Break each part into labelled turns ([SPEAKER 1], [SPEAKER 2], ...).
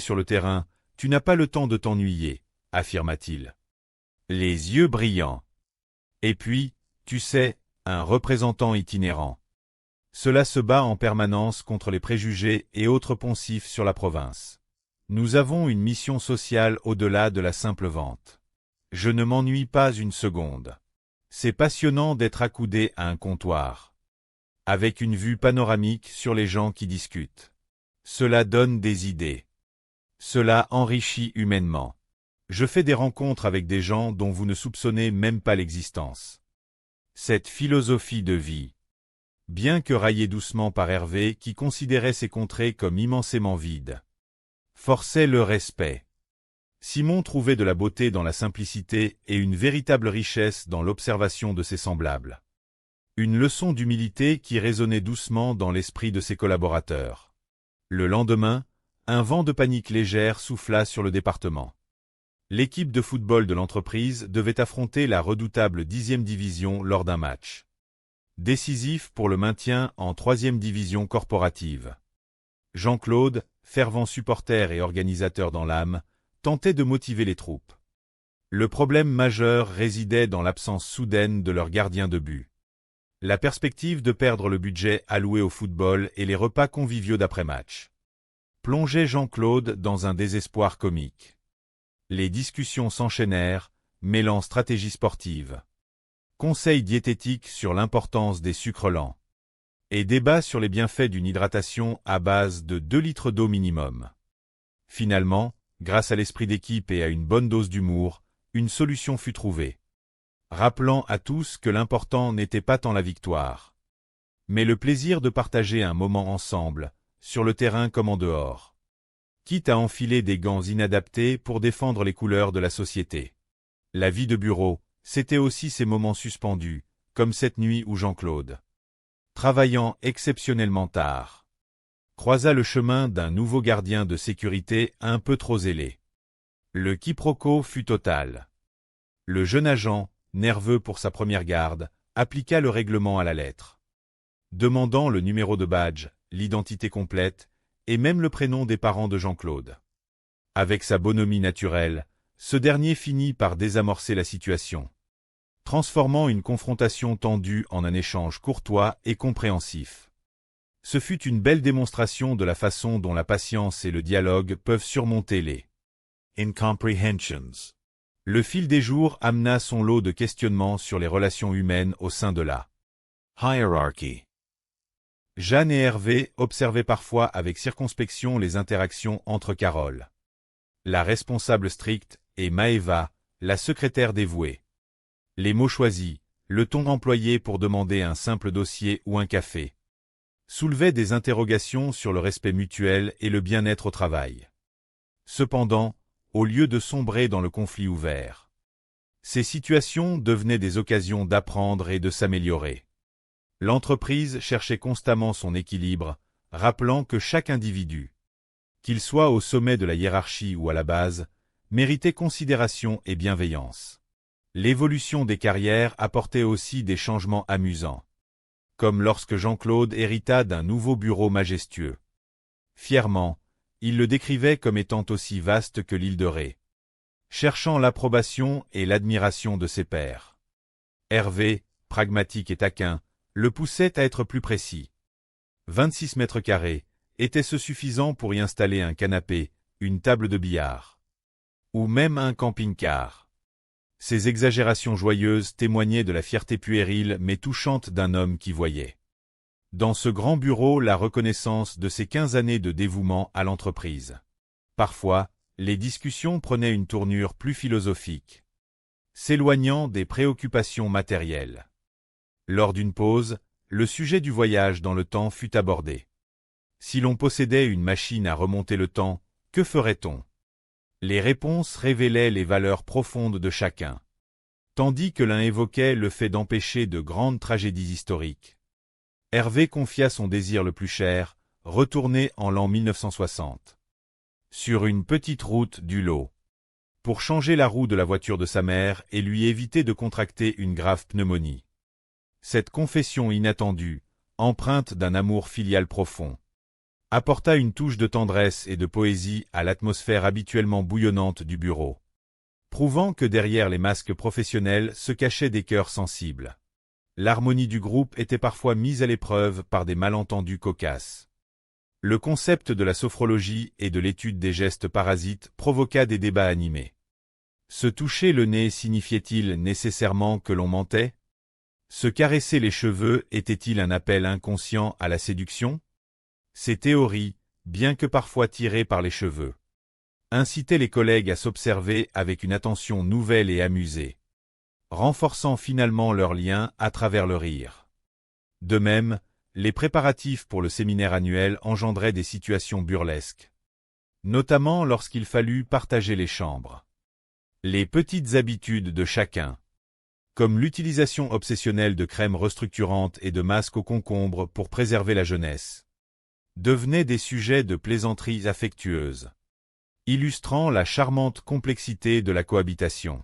[SPEAKER 1] sur le terrain, tu n'as pas le temps de t'ennuyer, affirma-t-il. Les yeux brillants. Et puis, tu sais, un représentant itinérant. Cela se bat en permanence contre les préjugés et autres poncifs sur la province. Nous avons une mission sociale au-delà de la simple vente. Je ne m'ennuie pas une seconde. C'est passionnant d'être accoudé à un comptoir, avec une vue panoramique sur les gens qui discutent. Cela donne des idées. Cela enrichit humainement. Je fais des rencontres avec des gens dont vous ne soupçonnez même pas l'existence. Cette philosophie de vie, bien que raillée doucement par Hervé qui considérait ces contrées comme immensément vides, forçait le respect. Simon trouvait de la beauté dans la simplicité et une véritable richesse dans l'observation de ses semblables. Une leçon d'humilité qui résonnait doucement dans l'esprit de ses collaborateurs. Le lendemain, un vent de panique légère souffla sur le département. L'équipe de football de l'entreprise devait affronter la redoutable 10e division lors d'un match décisif pour le maintien en 3e division corporative. Jean-Claude, fervent supporter et organisateur dans l'âme, tentait de motiver les troupes. Le problème majeur résidait dans l'absence soudaine de leur gardien de but. La perspective de perdre le budget alloué au football et les repas conviviaux d'après-match plongeait Jean-Claude dans un désespoir comique. Les discussions s'enchaînèrent, mêlant stratégie sportive, conseils diététiques sur l'importance des sucres lents, et débats sur les bienfaits d'une hydratation à base de 2 litres d'eau minimum. Finalement, grâce à l'esprit d'équipe et à une bonne dose d'humour, une solution fut trouvée, rappelant à tous que l'important n'était pas tant la victoire, mais le plaisir de partager un moment ensemble, sur le terrain comme en dehors, quitte à enfiler des gants inadaptés pour défendre les couleurs de la société. La vie de bureau, c'était aussi ces moments suspendus, comme cette nuit où Jean-Claude, travaillant exceptionnellement tard, croisa le chemin d'un nouveau gardien de sécurité un peu trop zélé. Le quiproquo fut total. Le jeune agent, nerveux pour sa première garde, appliqua le règlement à la lettre, demandant le numéro de badge, l'identité complète, et même le prénom des parents de Jean-Claude. Avec sa bonhomie naturelle, ce dernier finit par désamorcer la situation, transformant une confrontation tendue en un échange courtois et compréhensif. Ce fut une belle démonstration de la façon dont la patience et le dialogue peuvent surmonter les incomprehensions. Le fil des jours amena son lot de questionnements sur les relations humaines au sein de la hiérarchie. Jeanne et Hervé observaient parfois avec circonspection les interactions entre Carole, la responsable stricte, et Maëva, la secrétaire dévouée. Les mots choisis, le ton employé pour demander un simple dossier ou un café, soulevaient des interrogations sur le respect mutuel et le bien-être au travail. Cependant, au lieu de sombrer dans le conflit ouvert, ces situations devenaient des occasions d'apprendre et de s'améliorer. L'entreprise cherchait constamment son équilibre, rappelant que chaque individu, qu'il soit au sommet de la hiérarchie ou à la base, méritait considération et bienveillance. L'évolution des carrières apportait aussi des changements amusants, comme lorsque Jean-Claude hérita d'un nouveau bureau majestueux. Fièrement, il le décrivait comme étant aussi vaste que l'île de Ré, cherchant l'approbation et l'admiration de ses pairs. Hervé, pragmatique et taquin, le poussait à être plus précis. 26 mètres carrés, était-ce suffisant pour y installer un canapé, une table de billard, ou même un camping-car? Ces exagérations joyeuses témoignaient de la fierté puérile mais touchante d'un homme qui voyait dans ce grand bureau la reconnaissance de ses 15 années de dévouement à l'entreprise. Parfois, les discussions prenaient une tournure plus philosophique, s'éloignant des préoccupations matérielles. Lors d'une pause, le sujet du voyage dans le temps fut abordé. Si l'on possédait une machine à remonter le temps, que ferait-on? Les réponses révélaient les valeurs profondes de chacun, tandis que l'un évoquait le fait d'empêcher de grandes tragédies historiques. Hervé confia son désir le plus cher, retourner en l'an 1960. Sur une petite route du Lot, pour changer la roue de la voiture de sa mère et lui éviter de contracter une grave pneumonie. Cette confession inattendue, empreinte d'un amour filial profond, apporta une touche de tendresse et de poésie à l'atmosphère habituellement bouillonnante du bureau, prouvant que derrière les masques professionnels se cachaient des cœurs sensibles. L'harmonie du groupe était parfois mise à l'épreuve par des malentendus cocasses. Le concept de la sophrologie et de l'étude des gestes parasites provoqua des débats animés. Se toucher le nez signifiait-il nécessairement que l'on mentait? Se caresser les cheveux était-il un appel inconscient à la séduction? Ces théories, bien que parfois tirées par les cheveux, incitaient les collègues à s'observer avec une attention nouvelle et amusée, renforçant finalement leur lien à travers le rire. De même, les préparatifs pour le séminaire annuel engendraient des situations burlesques, notamment lorsqu'il fallut partager les chambres. Les petites habitudes de chacun, comme l'utilisation obsessionnelle de crèmes restructurantes et de masques au concombre pour préserver la jeunesse, devenaient des sujets de plaisanteries affectueuses, illustrant la charmante complexité de la cohabitation.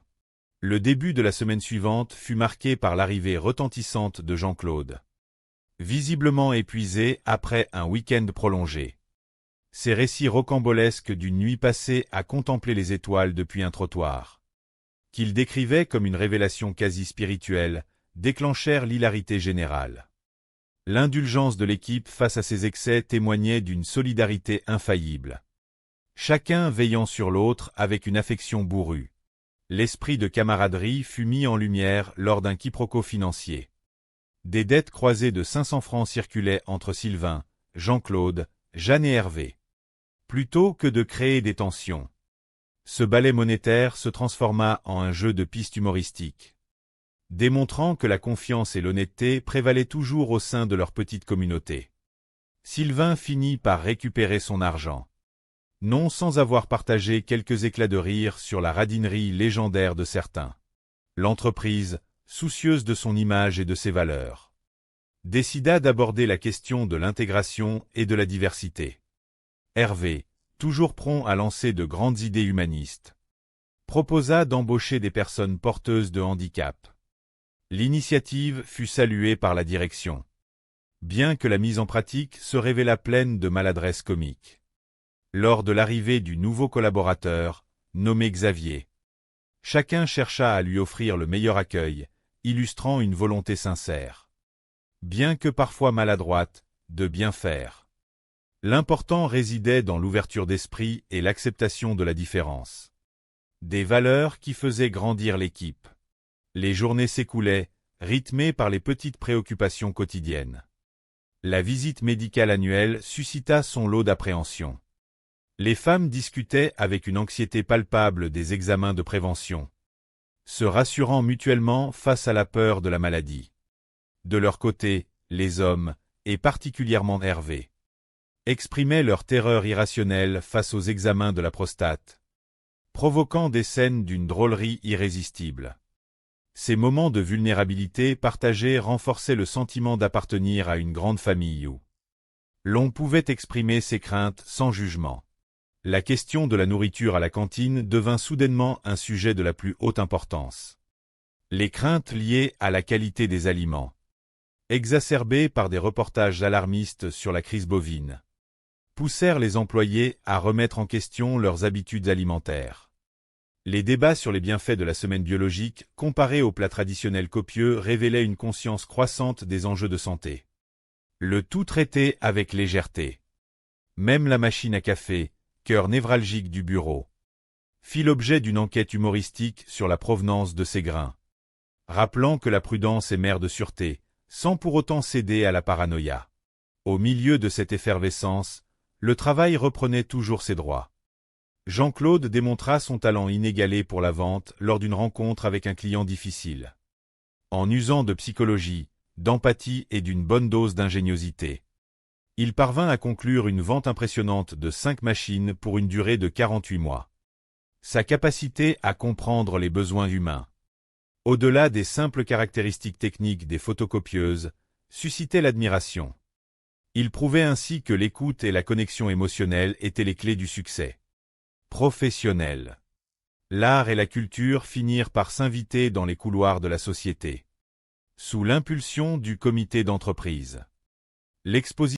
[SPEAKER 1] Le début de la semaine suivante fut marqué par l'arrivée retentissante de Jean-Claude, visiblement épuisé après un week-end prolongé. Ces récits rocambolesques d'une nuit passée à contempler les étoiles depuis un trottoir, qu'il décrivait comme une révélation quasi spirituelle, déclenchèrent l'hilarité générale. L'indulgence de l'équipe face à ces excès témoignait d'une solidarité infaillible, chacun veillant sur l'autre avec une affection bourrue. L'esprit de camaraderie fut mis en lumière lors d'un quiproquo financier. Des dettes croisées de 500 francs circulaient entre Sylvain, Jean-Claude, Jeanne et Hervé. Plutôt que de créer des tensions, ce ballet monétaire se transforma en un jeu de pistes humoristiques, démontrant que la confiance et l'honnêteté prévalaient toujours au sein de leur petite communauté. Sylvain finit par récupérer son argent, non sans avoir partagé quelques éclats de rire sur la radinerie légendaire de certains. L'entreprise, soucieuse de son image et de ses valeurs, décida d'aborder la question de l'intégration et de la diversité. Hervé, toujours prompt à lancer de grandes idées humanistes, proposa d'embaucher des personnes porteuses de handicap. L'initiative fut saluée par la direction, bien que la mise en pratique se révéla pleine de maladresse comique. Lors de l'arrivée du nouveau collaborateur, nommé Xavier, chacun chercha à lui offrir le meilleur accueil, illustrant une volonté sincère, bien que parfois maladroite, de bien faire. L'important résidait dans l'ouverture d'esprit et l'acceptation de la différence. Des valeurs qui faisaient grandir l'équipe. Les journées s'écoulaient, rythmées par les petites préoccupations quotidiennes. La visite médicale annuelle suscita son lot d'appréhension. Les femmes discutaient avec une anxiété palpable des examens de prévention, se rassurant mutuellement face à la peur de la maladie. De leur côté, les hommes, et particulièrement Hervé, exprimaient leur terreur irrationnelle face aux examens de la prostate, provoquant des scènes d'une drôlerie irrésistible. Ces moments de vulnérabilité partagés renforçaient le sentiment d'appartenir à une grande famille où l'on pouvait exprimer ses craintes sans jugement. La question de la nourriture à la cantine devint soudainement un sujet de la plus haute importance. Les craintes liées à la qualité des aliments, exacerbées par des reportages alarmistes sur la crise bovine, poussèrent les employés à remettre en question leurs habitudes alimentaires. Les débats sur les bienfaits de la semaine biologique, comparés aux plats traditionnels copieux, révélaient une conscience croissante des enjeux de santé. Le tout traité avec légèreté. Même la machine à café, cœur névralgique du bureau, fit l'objet d'une enquête humoristique sur la provenance de ces grains, rappelant que la prudence est mère de sûreté, sans pour autant céder à la paranoïa. Au milieu de cette effervescence, le travail reprenait toujours ses droits. Jean-Claude démontra son talent inégalé pour la vente lors d'une rencontre avec un client difficile. En usant de psychologie, d'empathie et d'une bonne dose d'ingéniosité, il parvint à conclure une vente impressionnante de 5 machines pour une durée de 48 mois. Sa capacité à comprendre les besoins humains, au-delà des simples caractéristiques techniques des photocopieuses, suscitait l'admiration. Il prouvait ainsi que l'écoute et la connexion émotionnelle étaient les clés du succès professionnel. L'art et la culture finirent par s'inviter dans les couloirs de la société, sous l'impulsion du comité d'entreprise. L'exposition